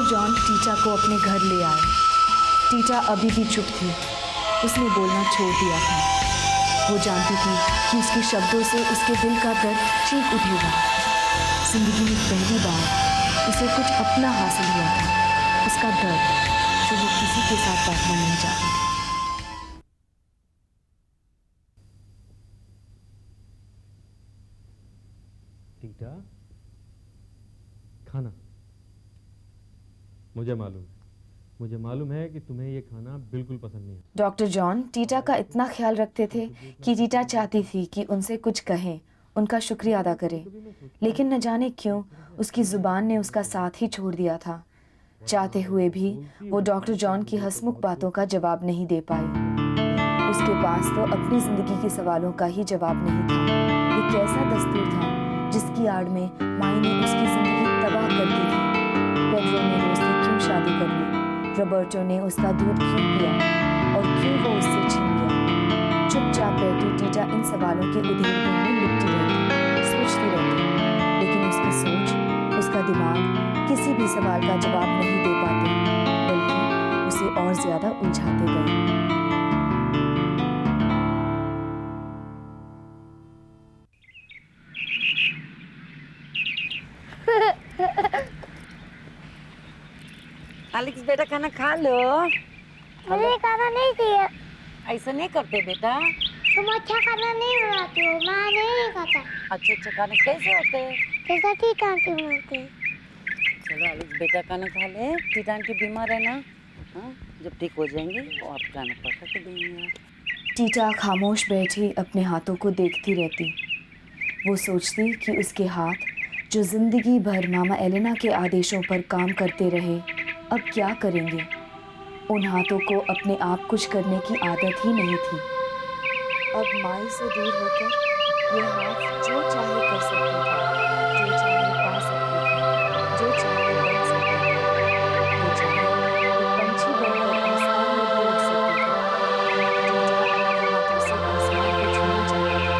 Doctor John theta को अपने घर ले आए। टीटा अभी भी चुप थी, उसने बोलना छोड़ दिया था। वो जानती थी कि उसके शब्दों से उसके दिल का दर्द चीख उठेगा। जिंदगी में पहली बार उसे कुछ अपना हासिल हुआ था, उसका दर्द जो वो किसी के साथ बांटना नहीं चाहती। टीटा, खाना। मुझे मालूम है कि तुम्हें ये खाना बिल्कुल पसंद नहीं है। डॉक्टर जॉन टीटा का इतना ख्याल रखते थे कि टीटा चाहती थी कि उनसे कुछ कहें, उनका शुक्रिया अदा करें, लेकिन न जाने क्यों उसकी जुबान ने उसका साथ ही छोड़ दिया था। चाहते हुए भी वो डॉक्टर जॉन की हंसमुख बातों का जवाब नहीं दे पाई। उसके पास तो अपनी जिंदगी के सवालों का ही जवाब नहीं था। ये कैसा दस्तूर था जिसकी आड़ में माई ने उसकी जिंदगी तबाह कर दी थी। पेड्रो ने उससे क्यों शादी कर ली? रॉबर्टो ने उसका दूध क्यों पिया और क्यों वो उससे छीन लिया? चुपचाप बैठी टीटा इन सवालों के उधेड़ में लिपटी रहती, सोचती रहती, लेकिन उसकी सोच, उसका दिमाग किसी भी सवाल का जवाब नहीं दे पाते, बल्कि उसे और ज्यादा उलझाते गए। एलेक्स बेटा खाना खा लो। मुझे खाना नहीं चाहिए। ऐसा नहीं करते बेटा। तुम अच्छा खाना नहीं बनाती हो, मैं नहीं खाता। अच्छे खाने कैसे होते हैं? जैसा टीटा आंटी बनाती है। चलो एलेक्स बेटा खाना खा ले। टीटा आंटी बीमार है ना, हाँ? जब ठीक हो जाएंगे वो आप खाना पका के देंगे। टीटा खामोश बैठी अपने हाथों को देखती रहती। वो सोचती कि उसके हाथ जो जिंदगी भर मामा एलेना के आदेशों पर काम करते रहे, अब क्या करेंगे? उन हाथों को अपने आप कुछ करने की आदत ही नहीं थी। अब माई से दूर होकर ये हाथ जो चाहे कर सकते थे, जो चाहे पा सकते थे, जो चाहे बन सकते थे, जो चाहे तो पंछी बनकर आसमान में भी उड़ सकते थे। टीटा अपने हाथों से आसमान को छूना चाहता था।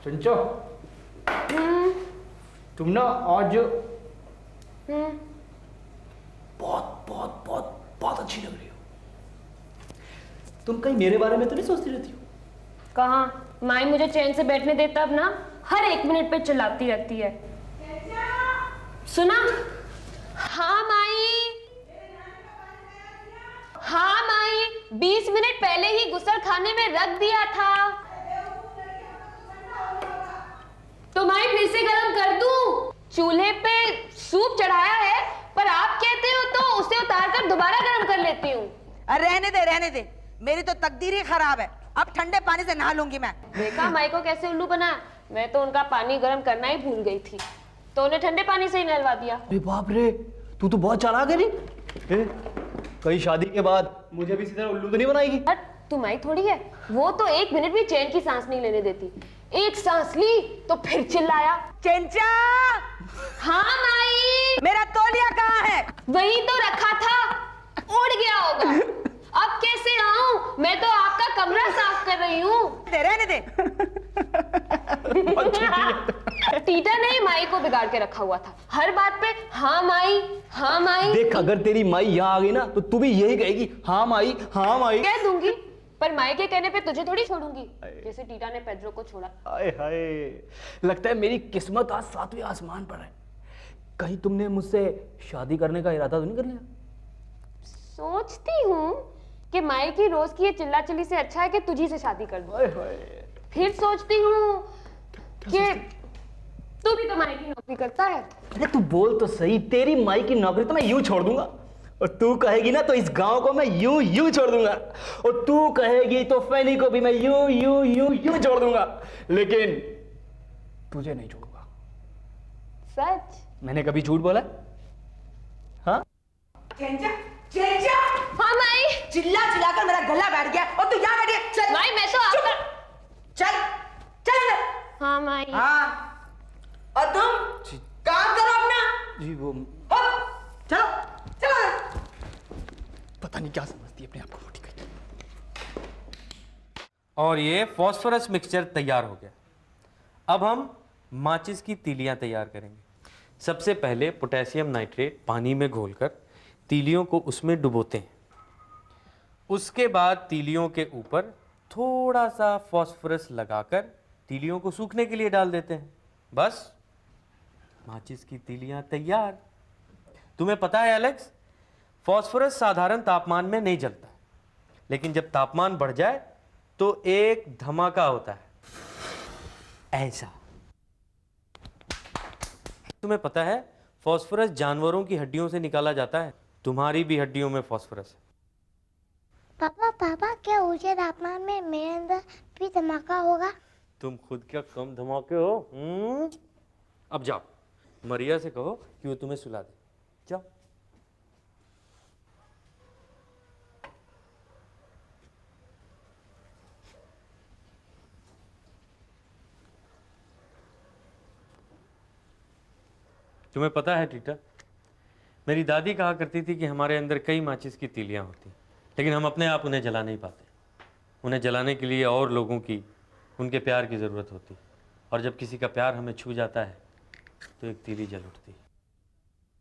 चंचो, तुम ना आज बहुत बहुत बहुत बहुत अच्छी लग रही हो। तुम कहीं मेरे बारे में तो नहीं सोचती रहती हो? कहाँ? माई मुझे चैन से बैठने दे तब ना, हर 1 मिनट पे चिल्लाती रहती है। सुना? हाँ माई, हाँ माई, 20 मिनट पहले ही गुसल खाने में रख दिया था। तो माई फिर से गरम कर दूं? चूल्हे पे सूप चढ़ाया है, पर आप कहते हो तो उसे उतार कर दोबारा गरम कर लेती हूँ। अरे रहने दे, मेरी तो तकदीर ही खराब है। अब ठंडे पानी से नहा लूंगी मैं। देखा माई को कैसे उल्लू बना? मैं तो उनका पानी गर्म करना ही भूल गई थी, तो उन्हें ठंडे पानी से ही नहलवा दिया। अरे बाप रे, तू तो बहुत चालाक है नी। कहीं शादी के बाद मुझे भी इसी तरह उल्लू तो नहीं बनाएगी? तू माई थोड़ी है, वो तो 1 मिनट भी चैन की सांस नहीं लेने देती। एक सांस ली तो फिर चिल्लाया। चेंचा, हाँ माई। मेरा तौलिया कहाँ है? वही तो रखा था, उड़ गया होगा। अब कैसे आऊं? मैं तो आपका कमरा साफ कर रही हूँ। रहने दे। टीटा ने माई को बिगाड़ के रखा हुआ था, हर बात पे हाँ माई, हाँ माई। देख, अगर तेरी माई यहाँ आ गई ना तो तू भी यही कहेगी, हाँ माई, हाँ माई। कह दूंगी, पर माई के कहने पे तुझे थोड़ी छोड़ूंगी, जैसे टीटा ने पेड्रो को छोड़ा। हाय हाय, लगता है मेरी किस्मत आज 7वें आसमान पर है। कहीं तुमने मुझसे शादी करने का इरादा तो नहीं कर लिया? सोचती हूँ कि माई की रोज की ये चिल्ला चिल्ली से अच्छा है कि तुझी से शादी कर दूं। फिर सोचती हूँ कि तू भी तो माई की नौकरी करता है। अरे तू बोल तो सही, तेरी माई की नौकरी तो मैं यूं छोड़ दूंगा, और तू कहेगी ना तो इस गांव को मैं यूं छोड़ दूंगा, और तू कहेगी तो फैनी को भी मैं यूं छोड़ दूंगा, लेकिन तुझे नहीं छोड़ूंगा। सच? मैंने कभी झूठ बोला? हाँ? चेंजा हाँ माई। चिल्लाकर मेरा गला बैठ गया और तू यहाँ बैठी है। चल माई मैं तो आपका। चल चल अंदर। हाँ माई। हाँ और तुम काम करो अपना। जी वो चलो चलो। पता नहीं क्या समझती है अपने आप को, मोटी कहीं। और ये फॉस्फोरस मिक्सचर तैयार हो गया। अब हम माचिस की तीलियां तैयार करेंगे। सबसे पहले पोटेशियम नाइट्रेट पानी में घोलकर तीलियों को उसमें डुबोते हैं। उसके बाद तीलियों के ऊपर थोड़ा सा फॉस्फोरस लगाकर तीलियों को सूखने के लिए डाल देते हैं। बस माचिस की तीलियां तैयार। तुम्हें पता है एलेक्स, फॉस्फोरस साधारण तापमान में नहीं जलता, लेकिन जब तापमान बढ़ जाए तो एक धमाका होता है, ऐसा। तुम्हें पता है फॉस्फोरस जानवरों की हड्डियों से निकाला जाता है। तुम्हारी भी हड्डियों में फॉस्फोरस है। पापा क्या ऊंचे तापमान में मेरे अंदर भी धमाका होगा? तुम खुद क्या कम धमाके हो? अब जाओ, मरिया से कहो कि वो तुम्हें सुला दे। जाओ। तुम्हें पता है टीटा, मेरी दादी कहा करती थी कि हमारे अंदर कई माचिस की तीलियां होती, लेकिन हम अपने आप उन्हें जला नहीं पाते। उन्हें जलाने के लिए और लोगों की, उनके प्यार की ज़रूरत होती, और जब किसी का प्यार हमें छू जाता है तो एक तीली जल उठती।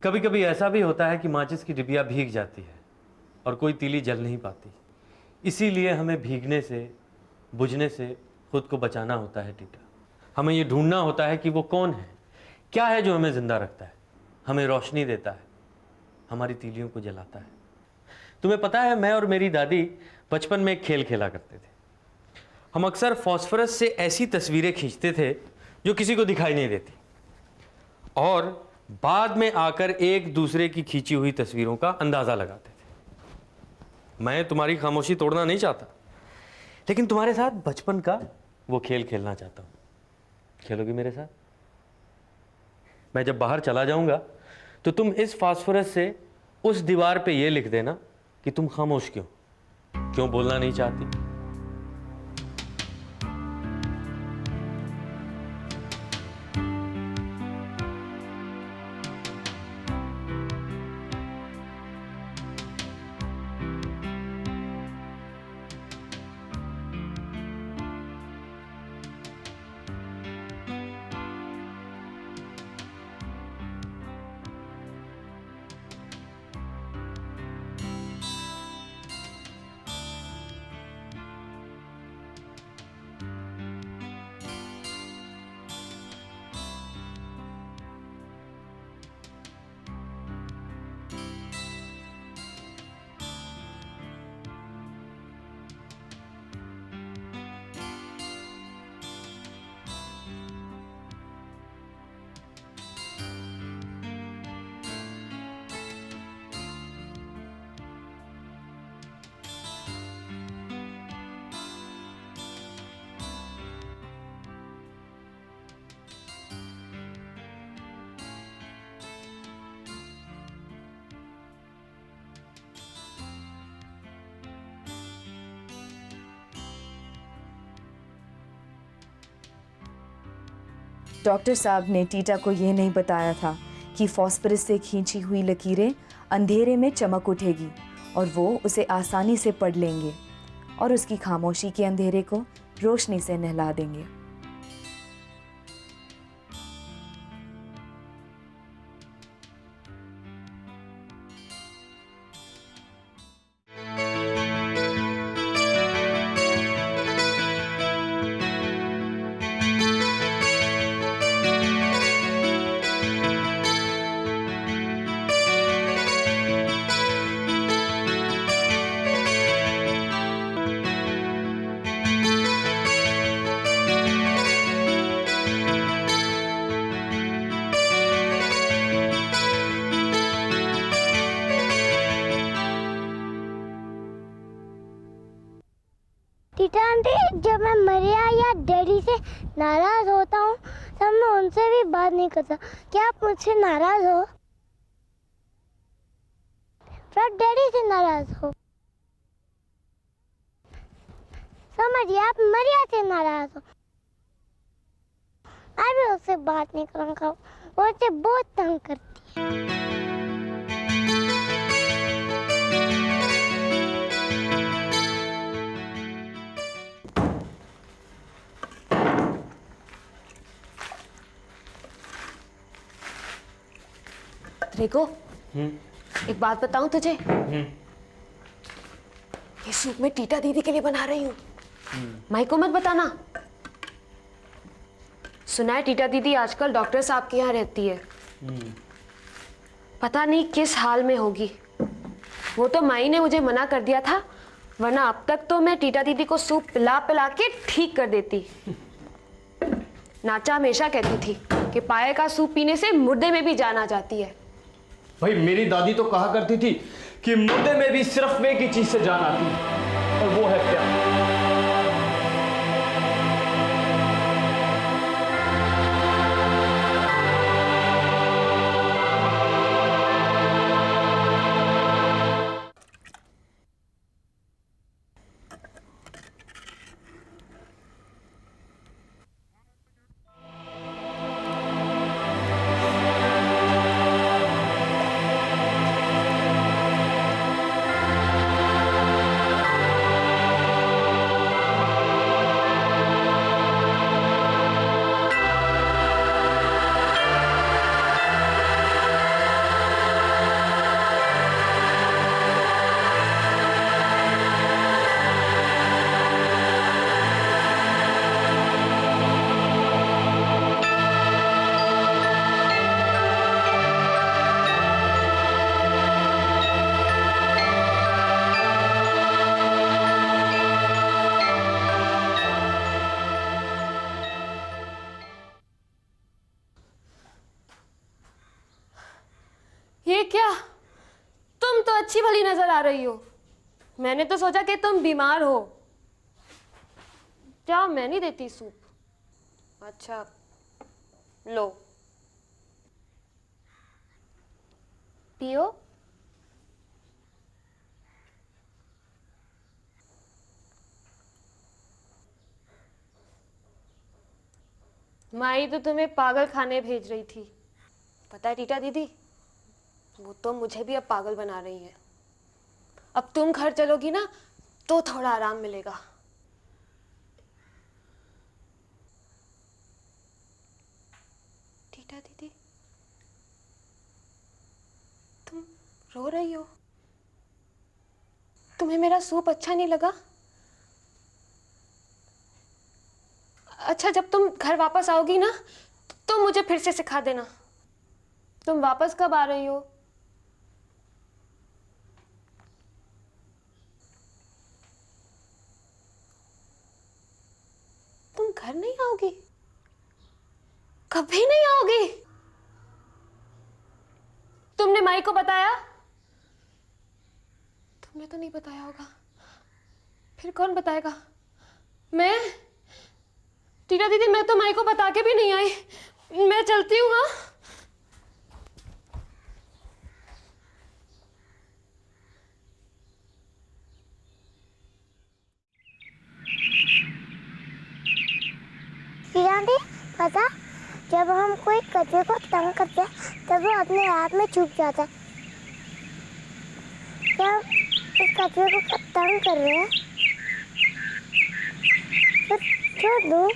कभी कभी ऐसा भी होता है कि माचिस की डिबिया भीग जाती है और कोई तीली जल नहीं पाती। इसीलिए हमें भीगने से, बुझने से खुद को बचाना होता है टीटा। हमें ये ढूंढना होता है कि वो कौन है, क्या है जो हमें जिंदा रखता है, हमें रोशनी देता है, हमारी तीलियों को जलाता है। तुम्हें पता है, मैं और मेरी दादी बचपन में एक खेल खेला करते थे। हम अक्सर फॉस्फोरस से ऐसी तस्वीरें खींचते थे जो किसी को दिखाई नहीं देती, और बाद में आकर एक दूसरे की खींची हुई तस्वीरों का अंदाजा लगाते थे। मैं तुम्हारी खामोशी तोड़ना नहीं चाहता, लेकिन तुम्हारे साथ बचपन का वो खेल खेलना चाहता हूं। खेलोगी मेरे साथ? मैं जब बाहर चला जाऊंगा तो तुम इस फास्फोरस से उस दीवार पे ये लिख देना कि तुम खामोश क्यों बोलना नहीं चाहती। डॉक्टर साहब ने टीटा को ये नहीं बताया था कि फॉस्फोरस से खींची हुई लकीरें अंधेरे में चमक उठेगी और वो उसे आसानी से पढ़ लेंगे और उसकी खामोशी के अंधेरे को रोशनी से नहला देंगे। जब मैं मरिया या डैडी से नाराज होता हूँ तब मैं उनसे भी बात नहीं करता। क्या आप मुझसे नाराज हो? फिर डैडी से नाराज हो। समझिए, आप मरिया से नाराज हो। मैं भी उससे बात नहीं करूँगा, वो मुझे बहुत तंग करती है। देखो, एक बात बताऊं तुझे? ये सूप मैं टीटा दीदी के लिए बना रही हूँ। माई को मत बताना। सुना है टीटा दीदी आजकल डॉक्टर साहब के यहाँ रहती है। पता नहीं किस हाल में होगी। वो तो माई ने मुझे मना कर दिया था, वरना अब तक तो मैं टीटा दीदी को सूप पिला पिला के ठीक कर देती। नाचा हमेशा कहती थी कि पाए का सूप पीने से मुर्दे में भी जान आ जाती है। भाई मेरी दादी तो कहा करती थी कि मुर्दे में भी सिर्फ एक ही चीज से जान आती है, और वो है प्यार। ये क्या? तुम तो अच्छी भली नजर आ रही हो। मैंने तो सोचा कि तुम बीमार हो। क्या मैं नहीं देती सूप? अच्छा, लो पियो। माई तो तुम्हें पागल खाने भेज रही थी। पता है टीटा दीदी, वो तो मुझे भी अब पागल बना रही है। अब तुम घर चलोगी ना तो थोड़ा आराम मिलेगा। टीटा दीदी, तुम रो रही हो? तुम्हें मेरा सूप अच्छा नहीं लगा? अच्छा, जब तुम घर वापस आओगी ना तो मुझे फिर से सिखा देना। तुम वापस कब आ रही हो? तुम घर नहीं आओगी? कभी नहीं आओगी? तुमने माई को बताया? तुमने तो नहीं बताया होगा। फिर कौन बताएगा? मैं? टीटा दीदी, मैं तो माई को बता के भी नहीं आई। मैं चलती हूँ। हाँ, हीरानी, पता, जब हम कोई कचरे को तंग करते हैं तब वो अपने आप में छुप जाता है। क्या हम इस कचरे को तंग कर रहे हैं? तो छोड़ दो।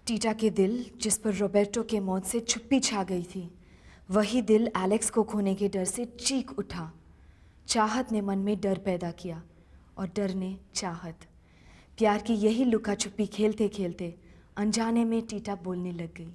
टीटा के दिल जिस पर रोबर्टो के मौत से चुप्पी छा गई थी, वही दिल एलेक्स को खोने के डर से चीख उठा। चाहत ने मन में डर पैदा किया और डर ने चाहत। प्यार की यही लुका छुपी खेलते खेलते अनजाने में टीटा बोलने लग गई।